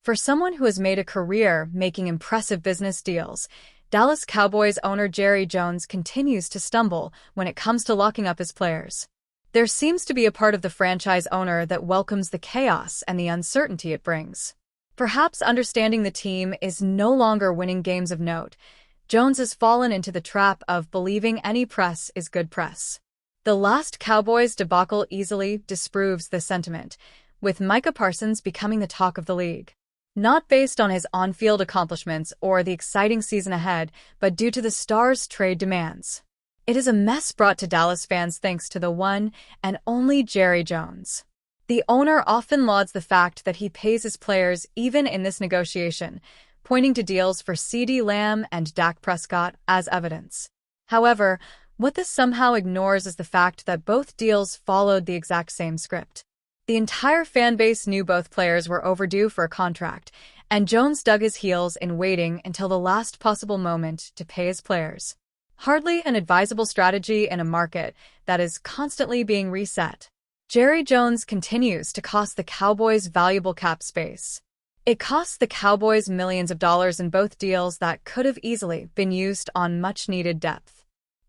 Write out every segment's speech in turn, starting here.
For someone who has made a career making impressive business deals, Dallas Cowboys owner Jerry Jones continues to stumble when it comes to locking up his players. There seems to be a part of the franchise owner that welcomes the chaos and the uncertainty it brings. Perhaps understanding the team is no longer winning games of note, Jones has fallen into the trap of believing any press is good press. The last Cowboys debacle easily disproves this sentiment, with Micah Parsons becoming the talk of the league. Not based on his on-field accomplishments or the exciting season ahead, but due to the Stars' trade demands. It is a mess brought to Dallas fans thanks to the one and only Jerry Jones. The owner often lauds the fact that he pays his players even in this negotiation, pointing to deals for CeeDee Lamb and Dak Prescott as evidence. However, what this somehow ignores is the fact that both deals followed the exact same script. The entire fan base knew both players were overdue for a contract, and Jones dug his heels in waiting until the last possible moment to pay his players. Hardly an advisable strategy in a market that is constantly being reset. Jerry Jones continues to cost the Cowboys valuable cap space. It costs the Cowboys millions of dollars in both deals that could have easily been used on much-needed depth.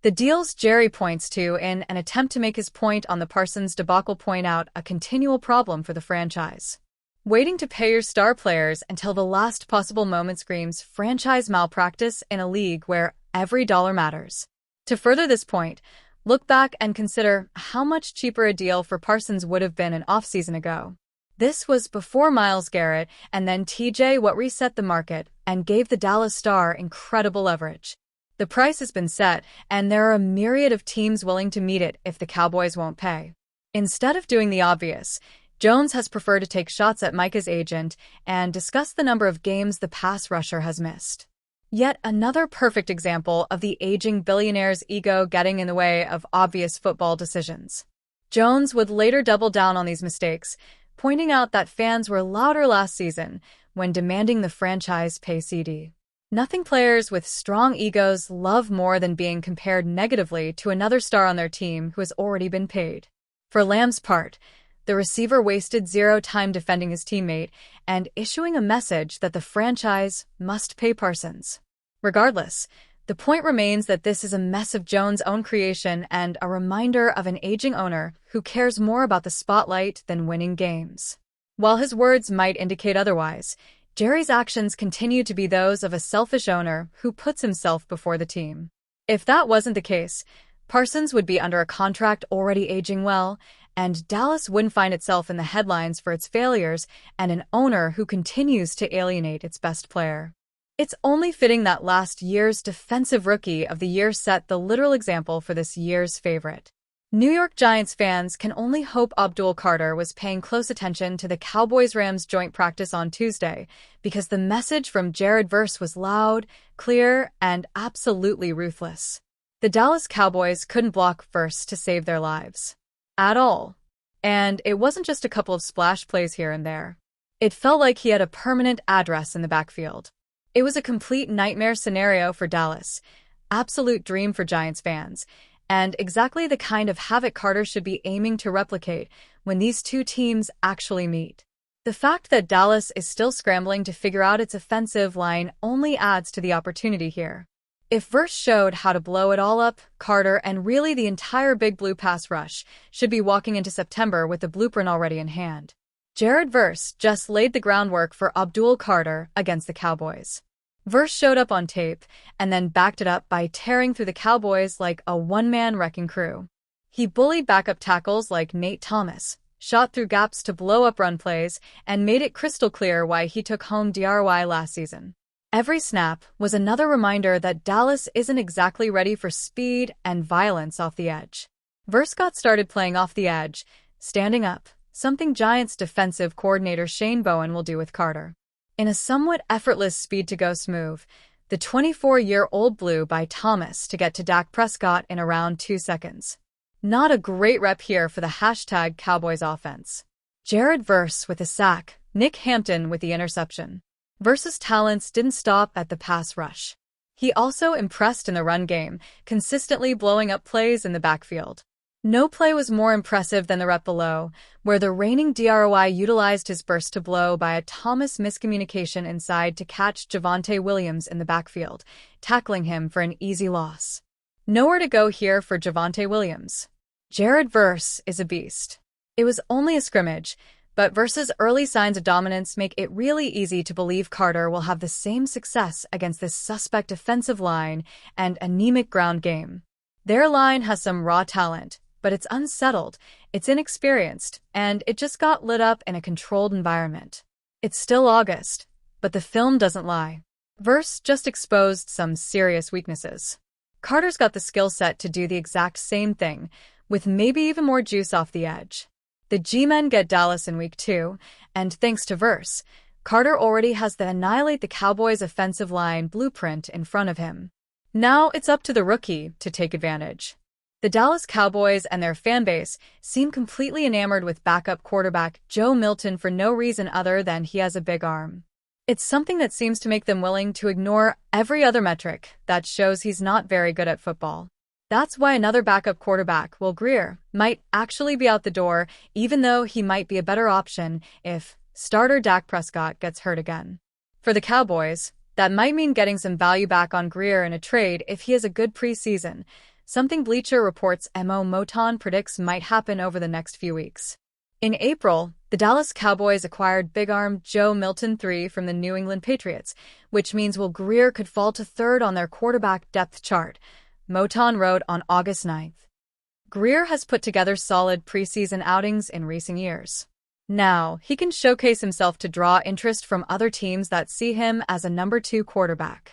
The deals Jerry points to in an attempt to make his point on the Parsons debacle point out a continual problem for the franchise. Waiting to pay your star players until the last possible moment screams franchise malpractice in a league where every dollar matters. To further this point, look back and consider how much cheaper a deal for Parsons would have been an offseason ago. This was before Myles Garrett and then TJ Watt reset the market and gave the Dallas Star incredible leverage. The price has been set, and there are a myriad of teams willing to meet it if the Cowboys won't pay. Instead of doing the obvious, Jones has preferred to take shots at Micah's agent and discuss the number of games the pass rusher has missed. Yet another perfect example of the aging billionaire's ego getting in the way of obvious football decisions. Jones would later double down on these mistakes, pointing out that fans were louder last season when demanding the franchise pay CeeDee. Nothing players with strong egos love more than being compared negatively to another star on their team who has already been paid. For Lamb's part, the receiver wasted zero time defending his teammate and issuing a message that the franchise must pay Parsons. Regardless, the point remains that this is a mess of Jones' own creation and a reminder of an aging owner who cares more about the spotlight than winning games. While his words might indicate otherwise, Jerry's actions continue to be those of a selfish owner who puts himself before the team. If that wasn't the case, Parsons would be under a contract already aging well, and Dallas wouldn't find itself in the headlines for its failures and an owner who continues to alienate its best player. It's only fitting that last year's Defensive Rookie of the Year set the literal example for this year's favorite. New York Giants fans can only hope Abdul Carter was paying close attention to the Cowboys-Rams joint practice on Tuesday, because the message from Jared Verse was loud, clear, and absolutely ruthless. The Dallas Cowboys couldn't block Verse to save their lives. At all. And it wasn't just a couple of splash plays here and there. It felt like he had a permanent address in the backfield. It was a complete nightmare scenario for Dallas, absolute dream for Giants fans, and exactly the kind of havoc Carter should be aiming to replicate when these two teams actually meet. The fact that Dallas is still scrambling to figure out its offensive line only adds to the opportunity here. If Verse showed how to blow it all up, Carter and really the entire Big Blue pass rush should be walking into September with the blueprint already in hand. Jared Verse just laid the groundwork for Abdul Carter against the Cowboys. Verse showed up on tape and then backed it up by tearing through the Cowboys like a one-man wrecking crew. He bullied backup tackles like Nate Thomas, shot through gaps to blow up run plays, and made it crystal clear why he took home DRY last season. Every snap was another reminder that Dallas isn't exactly ready for speed and violence off the edge. Verse got started playing off the edge, standing up, something Giants defensive coordinator Shane Bowen will do with Carter. In a somewhat effortless speed-to-ghost move, the 24-year-old blew by Thomas to get to Dak Prescott in around 2 seconds. Not a great rep here for the #Cowboys offense. Jared Verse with the sack, Nick Hampton with the interception. Verse's talents didn't stop at the pass rush. He also impressed in the run game, consistently blowing up plays in the backfield. No play was more impressive than the rep below, where the reigning DROI utilized his burst to blow by a Thomas miscommunication inside to catch Javonte Williams in the backfield, tackling him for an easy loss. Nowhere to go here for Javonte Williams. Jared Verse is a beast. It was only a scrimmage, but Verse's early signs of dominance make it really easy to believe Carter will have the same success against this suspect offensive line and anemic ground game. Their line has some raw talent, but it's unsettled, it's inexperienced, and it just got lit up in a controlled environment. It's still August, but the film doesn't lie. Verse just exposed some serious weaknesses. Carter's got the skill set to do the exact same thing, with maybe even more juice off the edge. The G-men get Dallas in week 2, and thanks to Verse, Carter already has the annihilate the Cowboys' offensive line blueprint in front of him. Now it's up to the rookie to take advantage. The Dallas Cowboys and their fanbase seem completely enamored with backup quarterback Joe Milton for no reason other than he has a big arm. It's something that seems to make them willing to ignore every other metric that shows he's not very good at football. That's why another backup quarterback, Will Grier, might actually be out the door, even though he might be a better option if starter Dak Prescott gets hurt again. For the Cowboys, that might mean getting some value back on Grier in a trade if he has a good preseason, something Bleacher Report's Mo Moton predicts might happen over the next few weeks. In April, the Dallas Cowboys acquired big arm Joe Milton III from the New England Patriots, which means Will Grier could fall to third on their quarterback depth chart, Moton wrote on August 9th. Grier has put together solid preseason outings in recent years. Now, he can showcase himself to draw interest from other teams that see him as a number 2 quarterback.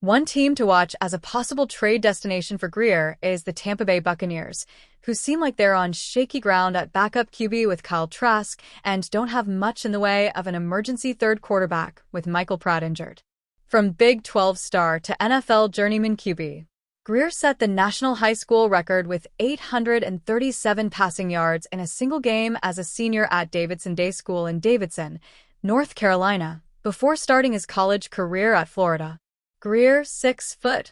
One team to watch as a possible trade destination for Grier is the Tampa Bay Buccaneers, who seem like they're on shaky ground at backup QB with Kyle Trask and don't have much in the way of an emergency third quarterback with Michael Pratt injured. From Big 12 star to NFL journeyman QB, Grier set the national high school record with 837 passing yards in a single game as a senior at Davidson Day School in Davidson, North Carolina, before starting his college career at Florida. Grier, 6'1"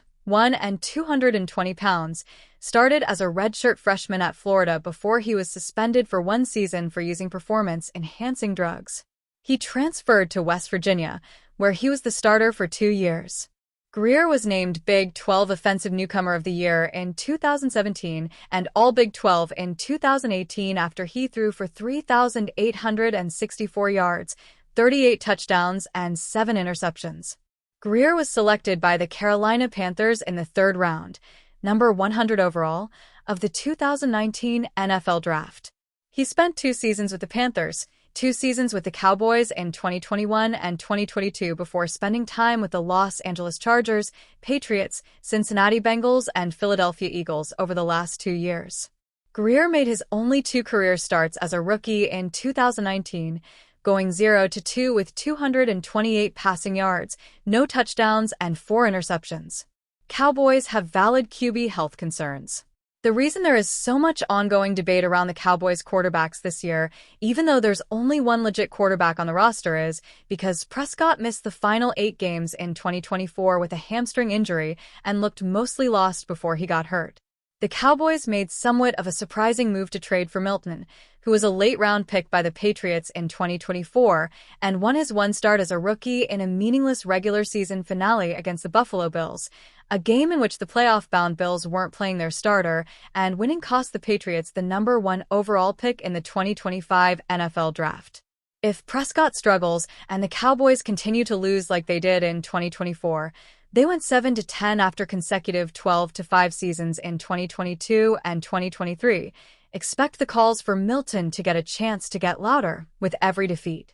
and 220 pounds, started as a redshirt freshman at Florida before he was suspended for 1 season for using performance-enhancing drugs. He transferred to West Virginia, where he was the starter for 2 years. Grier was named Big 12 Offensive Newcomer of the Year in 2017 and All Big 12 in 2018 after he threw for 3,864 yards, 38 touchdowns, and 7 interceptions. Grier was selected by the Carolina Panthers in the 3rd round, number 100 overall, of the 2019 NFL Draft. He spent 2 seasons with the Panthers, 2 seasons with the Cowboys in 2021 and 2022 before spending time with the Los Angeles Chargers, Patriots, Cincinnati Bengals, and Philadelphia Eagles over the last 2 years. Grier made his only 2 career starts as a rookie in 2019, going 0-2 with 228 passing yards, no touchdowns, and 4 interceptions. Cowboys have valid QB health concerns. The reason there is so much ongoing debate around the Cowboys' quarterbacks this year, even though there's only one legit quarterback on the roster, is because Prescott missed the final 8 games in 2024 with a hamstring injury and looked mostly lost before he got hurt. The Cowboys made somewhat of a surprising move to trade for Milton, who was a late-round pick by the Patriots in 2024 and won his 1 start as a rookie in a meaningless regular season finale against the Buffalo Bills, a game in which the playoff-bound Bills weren't playing their starter, and winning cost the Patriots the number 1 overall pick in the 2025 NFL Draft. If Prescott struggles and the Cowboys continue to lose like they did in 2024, they went 7-10 after consecutive 12-5 seasons in 2022 and 2023. Expect the calls for Milton to get a chance to get louder with every defeat.